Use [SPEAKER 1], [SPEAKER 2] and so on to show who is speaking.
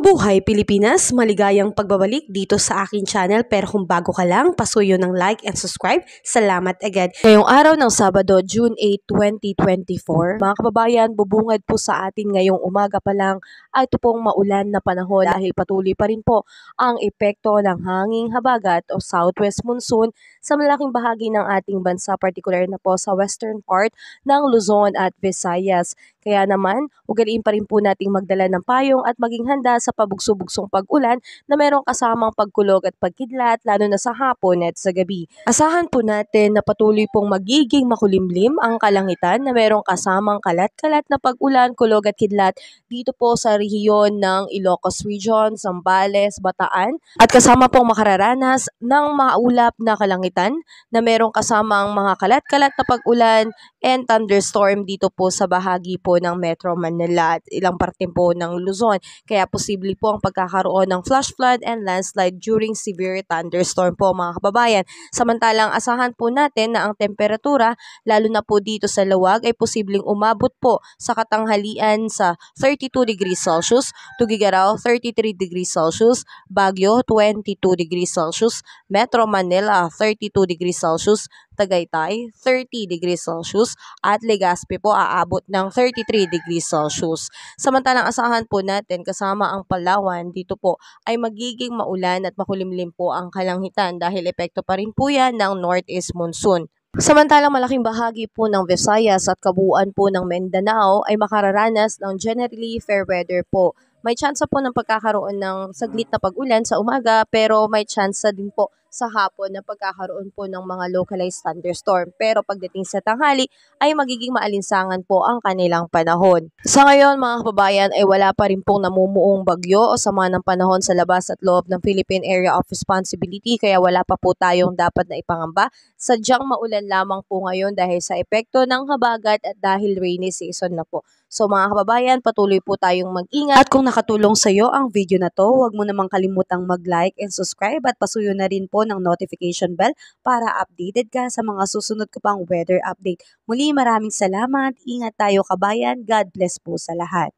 [SPEAKER 1] Mabuhay Pilipinas! Maligayang pagbabalik dito sa aking channel, pero kung bago ka lang, pasuyo ng like and subscribe. Salamat agad. Ngayong araw ng Sabado, June 8, 2024, mga kababayan, bubungad po sa atin ngayong umaga pa lang ay ito pong maulan na panahon dahil patuloy pa rin po ang epekto ng hanging habagat o southwest monsoon sa malaking bahagi ng ating bansa, particular na po sa western part ng Luzon at Visayas. Kaya naman, ugaliin pa rin po nating magdala ng payong at maging handa sa pabugso-bugsong pag-ulan na mayroong kasamang pagkulog at pagkidlat lalo na sa hapon at sa gabi. Asahan po natin na patuloy pong magiging makulimlim ang kalangitan na mayroong kasamang kalat-kalat na pag-ulan, kulog at kidlat dito po sa rehiyon ng Ilocos Region, Zambales, Bataan at kasama pong makararanas ng maulap na kalangitan na mayroong kasamang mga kalat-kalat na pag-ulan and thunderstorm dito po sa bahagi po ng Metro Manila at ilang parte po ng Luzon. Kaya posible po ang pagkakaroon ng flash flood and landslide during severe thunderstorm po mga kababayan. Samantalang asahan po natin na ang temperatura lalo na po dito sa Lawag ay posibleng umabot po sa katanghalian sa 32 degrees Celsius, Tuguegarao 33 degrees Celsius, Baguio 22 degrees Celsius, Metro Manila 32 degrees Celsius, Tagaytay 30 degrees Celsius at Legazpi po aabot ng 33 degrees Celsius. Samantalang asahan po natin kasama ang Palawan dito po ay magiging maulan at makulimlim po ang kalangitan dahil epekto pa rin po yan ng northeast monsoon. Samantalang malaking bahagi po ng Visayas at kabuuan po ng Mindanao ay makararanas ng generally fair weather po. May tsansa po ng pagkakaroon ng saglit na pag-ulan sa umaga pero may tsansa din po sa hapon na pagkakaroon po ng mga localized thunderstorm. Pero pagdating sa tanghali ay magiging maalinsangan po ang kanilang panahon. Sa ngayon mga kababayan ay wala pa rin pong namumuong bagyo o sama ng panahon sa labas at loob ng Philippine Area of Responsibility kaya wala pa po tayong dapat na ipangamba. Sadyang maulan lamang po ngayon dahil sa epekto ng habagat at dahil rainy season na po. So mga kababayan, patuloy po tayong mag-ingat. At kung nakatulong sa iyo ang video na to, huwag mo namang kalimutang mag-like and subscribe at pasuyo na rin po ng notification bell para updated ka sa mga susunod ko pang weather update. Muli maraming salamat, ingat tayo kabayan, God bless po sa lahat.